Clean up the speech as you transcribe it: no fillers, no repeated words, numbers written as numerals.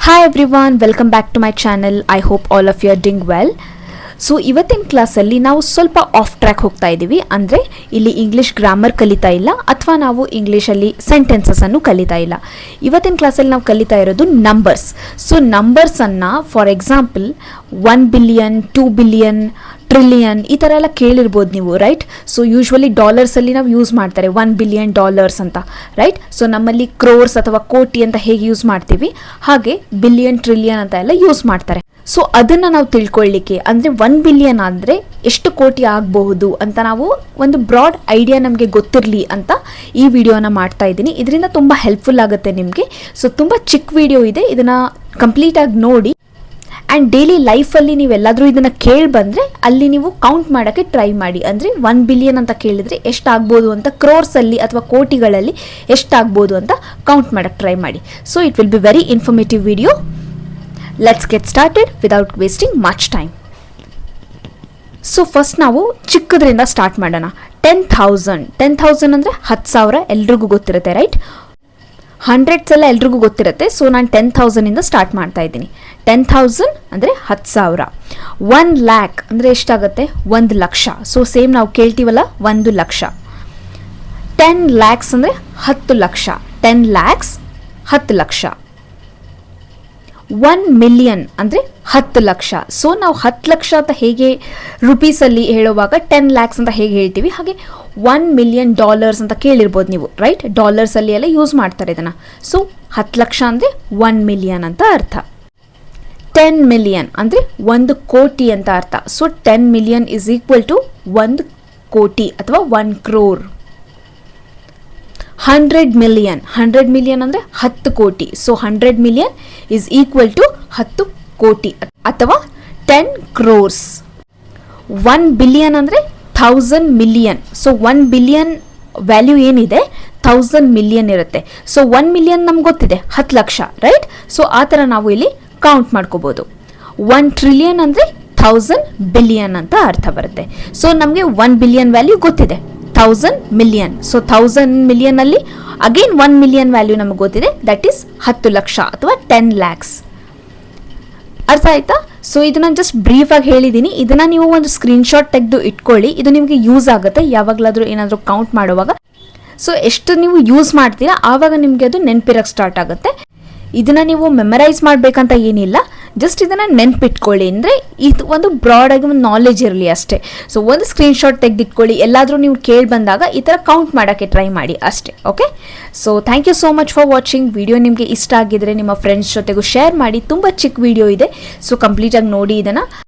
Hi everyone, welcome back to my channel. I hope all of you are doing well. So ಇವತ್ತಿನ ಕ್ಲಾಸಲ್ಲಿ ನಾವು ಸ್ವಲ್ಪ of track ಹೋಗ್ತಾ ಇದ್ದೀವಿ. ಅಂದರೆ ಇಲ್ಲಿ ಇಂಗ್ಲೀಷ್ ಗ್ರಾಮರ್ ಕಲಿತಾ ಇಲ್ಲ ಅಥವಾ ನಾವು ಇಂಗ್ಲೀಷಲ್ಲಿ ಸೆಂಟೆನ್ಸಸ್ಸನ್ನು ಕಲಿತಾ ಇಲ್ಲ. ಇವತ್ತಿನ ಕ್ಲಾಸಲ್ಲಿ ನಾವು ಕಲಿತಾ ಇರೋದು ನಂಬರ್ಸ್. ಸೊ ನಂಬರ್ಸನ್ನು for example 1 billion 2 billion trillion ಈ ಥರ ಎಲ್ಲ ಕೇಳಿರ್ಬೋದು ನೀವು, ರೈಟ್? ಸೊ ಯೂಶ್ವಲಿ ಡಾಲರ್ಸಲ್ಲಿ ನಾವು ಯೂಸ್ ಮಾಡ್ತಾರೆ $1 ಬಿಲಿಯನ್ ಅಂತ, ರೈಟ್? ಸೊ ನಮ್ಮಲ್ಲಿ ಕ್ರೋರ್ಸ್ ಅಥವಾ ಕೋಟಿ ಅಂತ ಹೇಗೆ ಯೂಸ್ ಮಾಡ್ತೀವಿ ಹಾಗೆ ಬಿಲಿಯನ್ ಟ್ರಿಲಿಯನ್ ಅಂತ ಎಲ್ಲ ಯೂಸ್ ಮಾಡ್ತಾರೆ. ಸೊ ಅದನ್ನು ನಾವು ತಿಳ್ಕೊಳ್ಳಿಕ್ಕೆ ಅಂದರೆ 1 ಬಿಲಿಯನ್ ಅಂದರೆ ಎಷ್ಟು ಕೋಟಿ ಆಗಬಹುದು ಅಂತ ನಾವು ಒಂದು ಬ್ರಾಡ್ ಐಡಿಯಾ ನಮಗೆ ಗೊತ್ತಿರಲಿ ಅಂತ ಈ ವಿಡಿಯೋನ ಮಾಡ್ತಾ ಇದ್ದೀನಿ. ಇದರಿಂದ ತುಂಬ ಹೆಲ್ಪ್ಫುಲ್ ಆಗುತ್ತೆ ನಿಮಗೆ. ಸೊ ತುಂಬ ಚಿಕ್ಕ ವಿಡಿಯೋ ಇದೆ, ಇದನ್ನು ಕಂಪ್ಲೀಟಾಗಿ ನೋಡಿ. ಆ್ಯಂಡ್ ಡೈಲಿ ಲೈಫಲ್ಲಿ ನೀವೆಲ್ಲಾದರೂ ಇದನ್ನು ಕೇಳಿ ಬಂದರೆ ಅಲ್ಲಿ ನೀವು ಕೌಂಟ್ ಮಾಡೋಕ್ಕೆ ಟ್ರೈ ಮಾಡಿ. ಅಂದರೆ 1 ಬಿಲಿಯನ್ ಅಂತ ಕೇಳಿದರೆ ಎಷ್ಟಾಗ್ಬೋದು ಅಂತ, ಕ್ರೋರ್ಸಲ್ಲಿ ಅಥವಾ ಕೋಟಿಗಳಲ್ಲಿ ಎಷ್ಟಾಗ್ಬೋದು ಅಂತ ಕೌಂಟ್ ಮಾಡೋಕ್ಕೆ ಟ್ರೈ ಮಾಡಿ. So it will be very informative video. Let's get started without wasting much time. So first ನಾವು ಚಿಕ್ಕದ್ರಿಂದ ಸ್ಟಾರ್ಟ್ ಮಾಡೋಣ. 10,000 ಅಂದರೆ 10,000 ಎಲ್ರಿಗೂ ಗೊತ್ತಿರುತ್ತೆ, ರೈಟ್? ಹಂಡ್ರೆಡ್ಸ್ ಎಲ್ಲ ಎಲ್ರಿಗೂ ಗೊತ್ತಿರುತ್ತೆ. ಸೊ ನಾನು 10,000 ಸ್ಟಾರ್ಟ್ ಮಾಡ್ತಾ ಇದ್ದೀನಿ. 10,000 ಅಂದರೆ 10,000. 1 ಲ್ಯಾಕ್ ಅಂದರೆ ಎಷ್ಟಾಗುತ್ತೆ? 1 ಲಕ್ಷ. ಸೊ ಸೇಮ್ ನಾವು ಕೇಳ್ತೀವಲ್ಲ, 1 ಲಕ್ಷ. 10 ಲ್ಯಾಕ್ಸ್ ಅಂದರೆ 10 ಲಕ್ಷ. 10 ಲ್ಯಾಕ್ಸ್ 10 ಲಕ್ಷ. 1 ಮಿಲಿಯನ್ ಅಂದರೆ 10 ಲಕ್ಷ. ಸೊ ನಾವು 10 ಲಕ್ಷ ಅಂತ ಹೇಗೆ ರುಪೀಸಲ್ಲಿ ಹೇಳುವಾಗ 10 ಲ್ಯಾಕ್ಸ್ ಅಂತ ಹೇಗೆ ಹೇಳ್ತೀವಿ, ಹಾಗೆ $1 ಮಿಲಿಯನ್ ಅಂತ ಕೇಳಿರ್ಬೋದು ನೀವು, ರೈಟ್? ಡಾಲರ್ಸಲ್ಲಿ ಎಲ್ಲ ಯೂಸ್ ಮಾಡ್ತಾರೆ ಇದನ್ನು. ಸೊ 10 ಲಕ್ಷ ಅಂದರೆ 1 ಮಿಲಿಯನ್ ಅಂತ ಅರ್ಥ. 10 ಮಿಲಿಯನ್ ಅಂದರೆ 1 ಕೋಟಿ ಅಂತ ಅರ್ಥ. So 10 million is equal to 1 crore ಅಥವಾ 1 ಕ್ರೋರ್. 100 ಮಿಲಿಯನ್ ಅಂದರೆ 10 crore. So 100 million is equal to 10 crore ಅಥವಾ 10 ಕ್ರೋರ್ಸ್. 1 ಬಿಲಿಯನ್ ಅಂದರೆ 1000 ಮಿಲಿಯನ್. ಸೊ 1 ಬಿಲಿಯನ್ ವ್ಯಾಲ್ಯೂ ಏನಿದೆ 1000 ಮಿಲಿಯನ್ ಇರುತ್ತೆ. ಸೊ 1 ಮಿಲಿಯನ್ ನಮ್ಗೆ ಗೊತ್ತಿದೆ 10 ಲಕ್ಷ, ರೈಟ್? ಸೊ ಆ ಥರ ನಾವು ಇಲ್ಲಿ ಕೌಂಟ್ ಮಾಡ್ಕೋಬೋದು. 1 ಟ್ರಿಲಿಯನ್ ಅಂದರೆ 1000 ಬಿಲಿಯನ್ ಅಂತ ಅರ್ಥ ಬರುತ್ತೆ. ಸೊ ನಮಗೆ 1 ಬಿಲಿಯನ್ ವ್ಯಾಲ್ಯೂ ಗೊತ್ತಿದೆ, 1000 ಮಿಲಿಯನ್. ಸೊ 1000 ಮಿಲಿಯನಲ್ಲಿ ಅಗೇನ್ 1 ಮಿಲಿಯನ್ ವ್ಯಾಲ್ಯೂ ನಮಗೆ ಗೊತ್ತಿದೆ, ದಟ್ ಈಸ್ 10 ಲಕ್ಷ ಅಥವಾ 10 ಲ್ಯಾಕ್ಸ್. ಅರ್ಥ ಆಯ್ತಾ? ಸೊ ಇದನ್ನ ಜಸ್ಟ್ ಬ್ರೀಫಾಗಿ ಹೇಳಿದ್ದೀನಿ. ಇದನ್ನ ನೀವು ಒಂದು ಸ್ಕ್ರೀನ್ಶಾಟ್ ತೆಗೆದು ಇಟ್ಕೊಳ್ಳಿ, ಇದು ನಿಮಗೆ ಯೂಸ್ ಆಗುತ್ತೆ ಯಾವಾಗಲಾದರೂ ಏನಾದರೂ ಕೌಂಟ್ ಮಾಡುವಾಗ. ಸೊ ಎಷ್ಟು ನೀವು ಯೂಸ್ ಮಾಡ್ತೀರಾ ಆವಾಗ ನಿಮಗೆ ಅದು ನೆನಪಿರಕ್ಕೆ ಸ್ಟಾರ್ಟ್ ಆಗುತ್ತೆ. ಇದನ್ನ ನೀವು ಮೆಮರೈಸ್ ಮಾಡಬೇಕಂತ ಏನಿಲ್ಲ, ಜಸ್ಟ್ ಇದನ್ನು ನೆನ್ಪಿಟ್ಕೊಳ್ಳಿ. ಅಂದರೆ ಇದು ಒಂದು ಬ್ರಾಡಾಗಿ ಒಂದು ನಾಲೆಜ್ ಇರಲಿ ಅಷ್ಟೇ. ಸೊ ಒಂದು ಸ್ಕ್ರೀನ್ಶಾಟ್ ತೆಗೆದಿಟ್ಕೊಳ್ಳಿ, ಎಲ್ಲಾದರೂ ನೀವು ಕೇಳಿ ಬಂದಾಗ ಈ ಥರ ಕೌಂಟ್ ಮಾಡೋಕ್ಕೆ ಟ್ರೈ ಮಾಡಿ ಅಷ್ಟೇ. Okay, so thank you so much for watching. Video ನಿಮಗೆ ಇಷ್ಟ ಆಗಿದ್ರೆ ನಿಮ್ಮ ಫ್ರೆಂಡ್ಸ್ ಜೊತೆಗೂ ಶೇರ್ ಮಾಡಿ. ತುಂಬ ಚಿಕ್ಕ ವಿಡಿಯೋ ಇದೆ, ಸೊ ಕಂಪ್ಲೀಟಾಗಿ ನೋಡಿ ಇದನ್ನು.